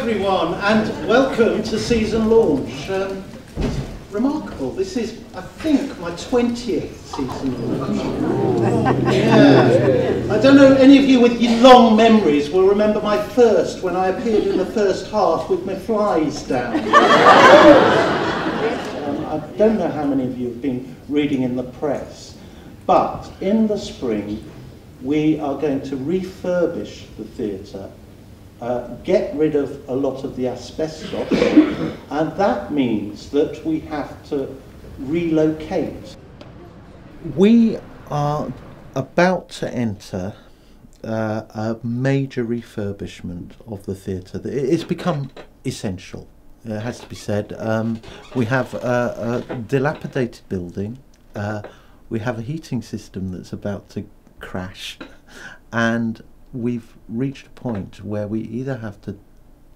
everyone, and welcome to season launch. It's remarkable. This is, I think, my 20th season launch. Yeah. I don't know, any of you with long memories will remember my first, when I appeared in the first half with my flies down. I don't know how many of you have been reading in the press, but in the spring we are going to refurbish the theatre, get rid of a lot of the asbestos, and that means that we have to relocate. We are about to enter a major refurbishment of the theatre. It's become essential, it has to be said. We have a dilapidated building, we have a heating system that's about to crash, and we've reached a point where we either have to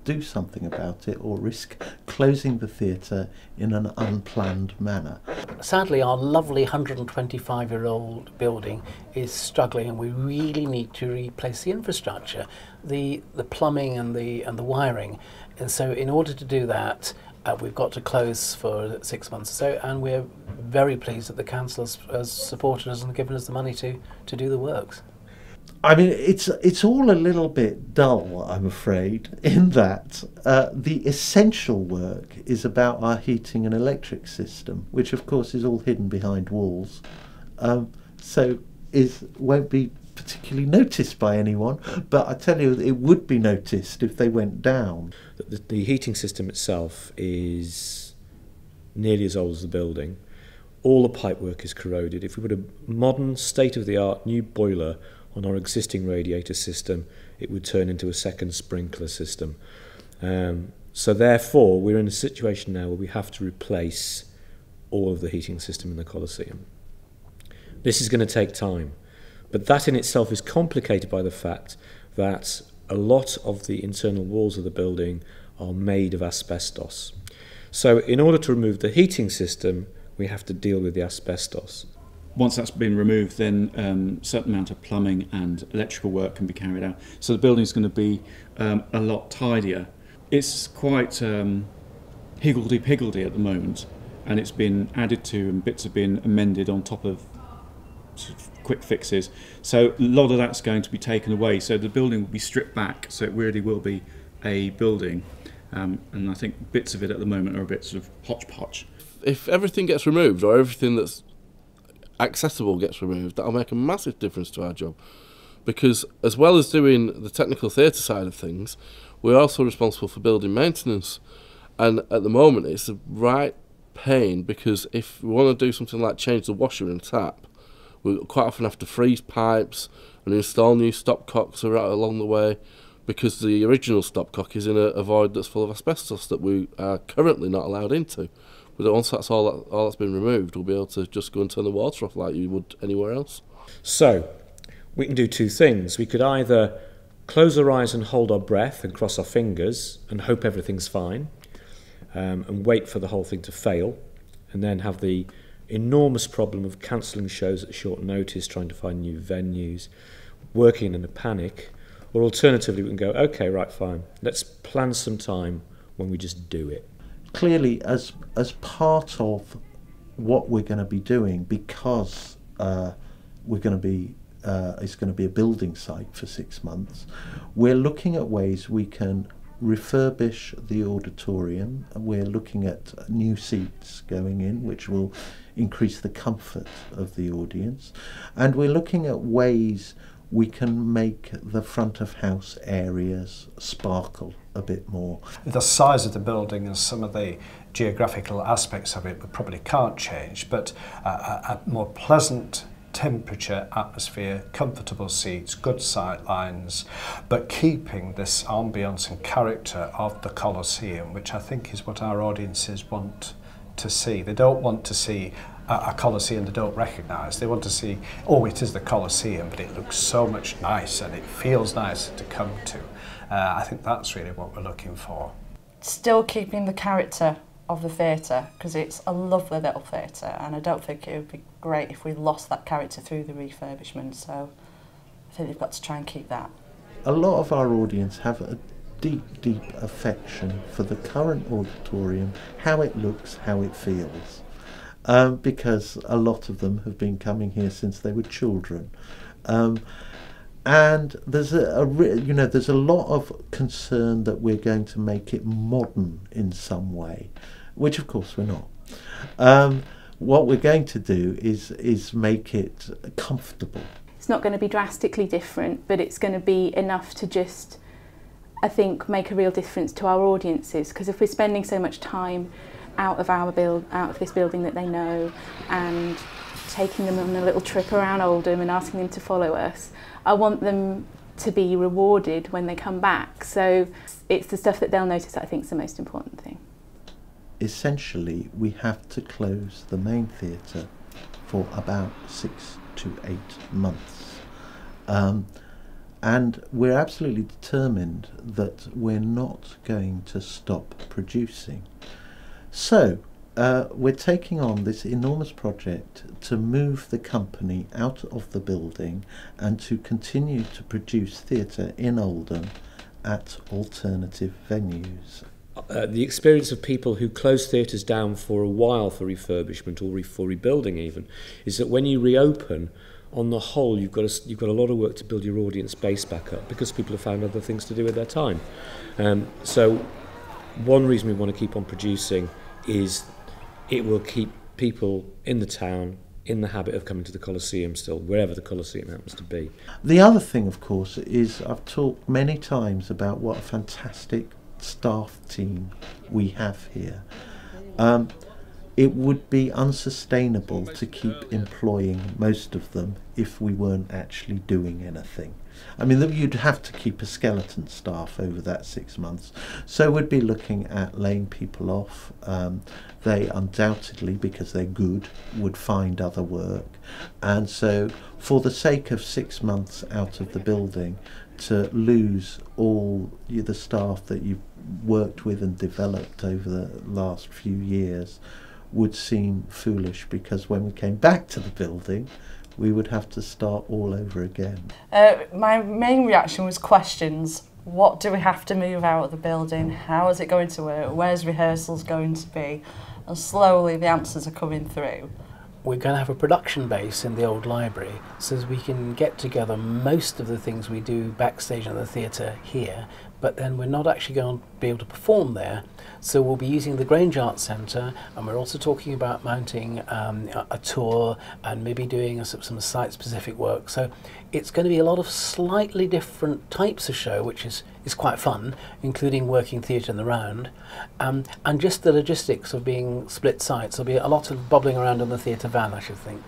do something about it or risk closing the theatre in an unplanned manner. Sadly, our lovely 125-year-old building is struggling, and we really need to replace the infrastructure, the plumbing and the wiring. And so in order to do that, we've got to close for 6 months or so, and we're very pleased that the council has supported us and given us the money to do the works. I mean, it's all a little bit dull, I'm afraid, in that the essential work is about our heating and electric system, which of course is all hidden behind walls, so won't be particularly noticed by anyone, but I tell you, it would be noticed if they went down. The heating system itself is nearly as old as the building. All the pipework is corroded. If we put a modern, state-of-the-art new boiler on our existing radiator system, it would turn into a second sprinkler system. So therefore, we're in a situation now where we have to replace all of the heating system in the Coliseum. This is going to take time, but that in itself is complicated by the fact that a lot of the internal walls of the building are made of asbestos. So in order to remove the heating system, we have to deal with the asbestos. Once that's been removed, then a certain amount of plumbing and electrical work can be carried out. So the building's going to be a lot tidier. It's quite higgledy-piggledy at the moment, and it's been added to and bits have been amended on top of sort of quick fixes. So a lot of that's going to be taken away. So the building will be stripped back, so it really will be a building. And I think bits of it at the moment are a bit sort of hodgepodge. If everything gets removed, or everything that's accessible gets removed, that'll make a massive difference to our job, because as well as doing the technical theatre side of things, we're also responsible for building maintenance, and at the moment it's a right pain, because if we want to do something like change the washer and tap, we quite often have to freeze pipes and install new stopcocks along the way, because the original stopcock is in a void that's full of asbestos that we are currently not allowed into. But once that's all that's been removed, we'll be able to just go and turn the water off like you would anywhere else. So, we can do two things. We could either close our eyes and hold our breath and cross our fingers and hope everything's fine, and wait for the whole thing to fail, and then have the enormous problem of cancelling shows at short notice, trying to find new venues, working in a panic. Or alternatively, we can go, okay, right, fine, let's plan some time when we just do it. Clearly, as part of what we're going to be doing, because we're going to be it's going to be a building site for 6 months, we're looking at ways we can refurbish the auditorium. We're looking at new seats going in, which will increase the comfort of the audience, and we're looking at ways we can make the front of house areas sparkle a bit more. The size of the building and some of the geographical aspects of it we probably can't change, but a more pleasant temperature, atmosphere, comfortable seats, good sight lines, but keeping this ambience and character of the Coliseum, which I think is what our audiences want to see. They don't want to see a Coliseum they don't recognise. They want to see, oh, it is the Coliseum, but it looks so much nicer and it feels nicer to come to. I think that's really what we're looking for. Still keeping the character of the theatre, because it's a lovely little theatre, and I don't think it would be great if we lost that character through the refurbishment, so I think they've got to try and keep that. A lot of our audience have a deep affection for the current auditorium, how it looks, how it feels, because a lot of them have been coming here since they were children. And there's there's a lot of concern that we're going to make it modern in some way, which of course we're not. What we're going to do is make it comfortable. It's not going to be drastically different, but it's going to be enough to just, I think, make a real difference to our audiences. Because if we're spending so much time out of this building that they know, and taking them on a little trip around Oldham and asking them to follow us, I want them to be rewarded when they come back. So it's the stuff that they'll notice that I think is the most important thing. Essentially, we have to close the main theatre for about 6 to 8 months. And we're absolutely determined that we're not going to stop producing. So we're taking on this enormous project to move the company out of the building and to continue to produce theatre in Oldham at alternative venues. The experience of people who close theatres down for a while for refurbishment or for rebuilding even is that when you reopen, on the whole, you've got a lot of work to build your audience base back up because people have found other things to do with their time. So one reason we want to keep on producing is it will keep people in the town in the habit of coming to the Coliseum still, wherever the Coliseum happens to be. The other thing, of course, is I've talked many times about what a fantastic staff team we have here. It would be unsustainable to keep employing most of them if we weren't actually doing anything. I mean, you'd have to keep a skeleton staff over that 6 months. So we'd be looking at laying people off. They undoubtedly, because they're good, would find other work. And so for the sake of 6 months out of the building, to lose all the staff that you've worked with and developed over the last few years would seem foolish, because when we came back to the building, we would have to start all over again. My main reaction was questions. What do we have to move out of the building? How is it going to work? Where's rehearsals going to be? And slowly the answers are coming through. We're going to have a production base in the old library so that we can get together most of the things we do backstage in the theatre here, but then we're not actually going to be able to perform there. So we'll be using the Grange Arts Centre, and we're also talking about mounting a tour and maybe doing some site-specific work. So it's going to be a lot of slightly different types of show, which is quite fun, including working theatre in the round, and just the logistics of being split sites. There'll be a lot of bobbling around in the theatre van, I should think.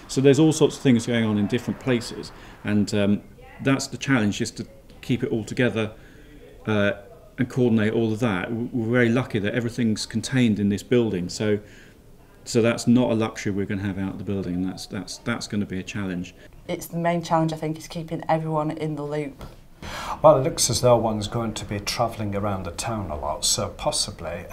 So there's all sorts of things going on in different places, and that's the challenge, is to keep it all together and coordinate all of that. We're very lucky that everything's contained in this building, so that's not a luxury we're going to have out of the building, and that's going to be a challenge. It's the main challenge, I think, is keeping everyone in the loop. Well, it looks as though one's going to be travelling around the town a lot, so possibly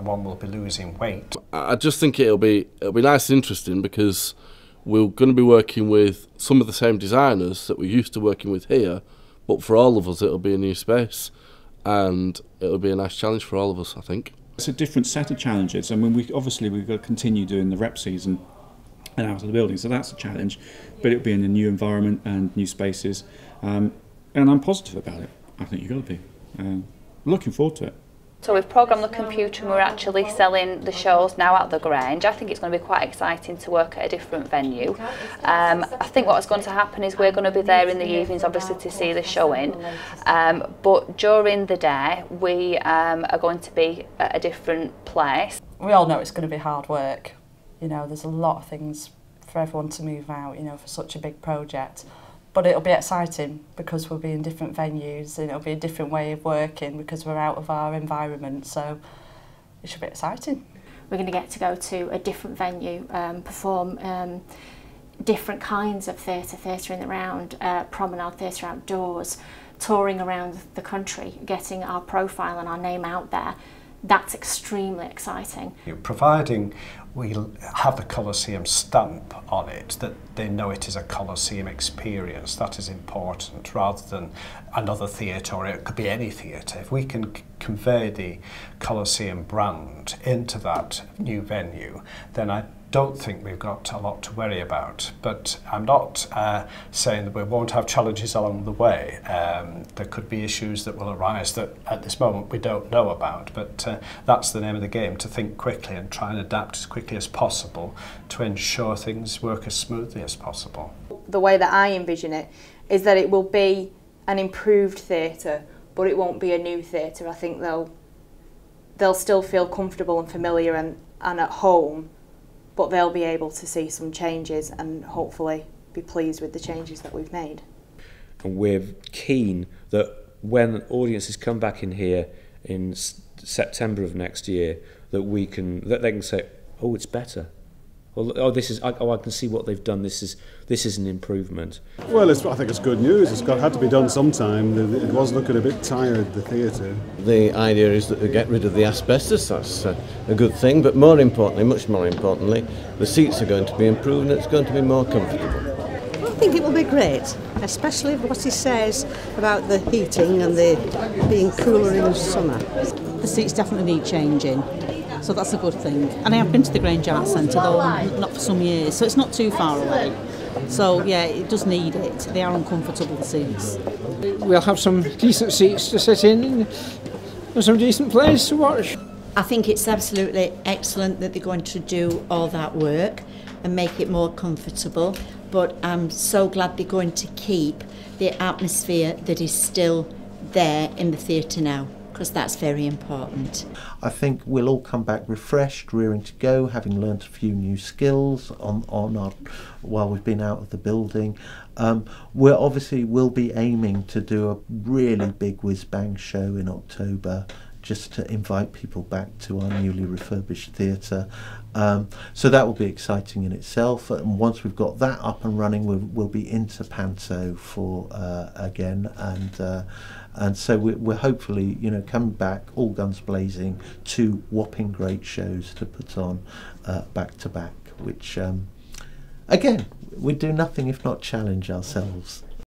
one will be losing weight. I just think it'll be nice and interesting, because we're going to be working with some of the same designers that we're used to working with here, but for all of us it'll be a new space, and it'll be a nice challenge for all of us, I think. It's a different set of challenges. I mean, we've got to continue doing the rep season and out of the building, so that's a challenge, but it'll be in a new environment and new spaces, and I'm positive about it. I think you've got to be. Looking forward to it. So we've programmed the computer and we're actually selling the shows now at the Grange. I think it's going to be quite exciting to work at a different venue. I think what's going to happen is we're going to be there in the evenings, obviously, to see the showing. But during the day, we are going to be at a different place. We all know it's going to be hard work. You know, there's a lot of things for everyone to move out, you know, for such a big project. But it'll be exciting because we'll be in different venues, and it'll be a different way of working because we're out of our environment, so it should be exciting. We're going to get to go to a different venue, perform different kinds of theatre in the round, promenade theatre outdoors, touring around the country, getting our profile and our name out there. That's extremely exciting. You're providing we'll have the Coliseum stamp on it, that they know it is a Coliseum experience. That is important, rather than another theatre, or it could be any theatre. If we can convey the Coliseum brand into that new venue, then I don't think we've got a lot to worry about. But I'm not saying that we won't have challenges along the way. There could be issues that will arise that at this moment we don't know about, but that's the name of the game, to think quickly and try and adapt as quickly as possible to ensure things work as smoothly as possible. The way that I envision it is that it will be an improved theatre, but it won't be a new theatre. I think they'll still feel comfortable and familiar and at home, but they'll be able to see some changes and hopefully be pleased with the changes that we've made. And we're keen that when audiences come back in here in September of next year, that they can say, oh, it's better. Oh, I can see what they've done. This is an improvement. Well, I think it's good news. Had to be done sometime. It was looking a bit tired, the theatre. The idea is that we get rid of the asbestos. That's a good thing. But more importantly, much more importantly, the seats are going to be improved and it's going to be more comfortable. I think it will be great, especially what he says about the heating and the being cooler in the summer. The seats definitely need changing. So that's a good thing. And I have been to the Grange Arts Centre, though not for some years, so it's not too far away. So yeah, it does need it. They are uncomfortable, the seats. We'll have some decent seats to sit in and some decent plays to watch. I think it's absolutely excellent that they're going to do all that work and make it more comfortable, but I'm so glad they're going to keep the atmosphere that is still there in the theatre now, because that's very important. I think we'll all come back refreshed, rearing to go, having learnt a few new skills while we've been out of the building. We'll be aiming to do a really big whiz-bang show in October, just to invite people back to our newly refurbished theatre. So that will be exciting in itself. And once we've got that up and running, we'll be into Panto for again, and so we're hopefully, coming back all guns blazing, 2 whopping great shows to put on back to back, which again, we do nothing if not challenge ourselves.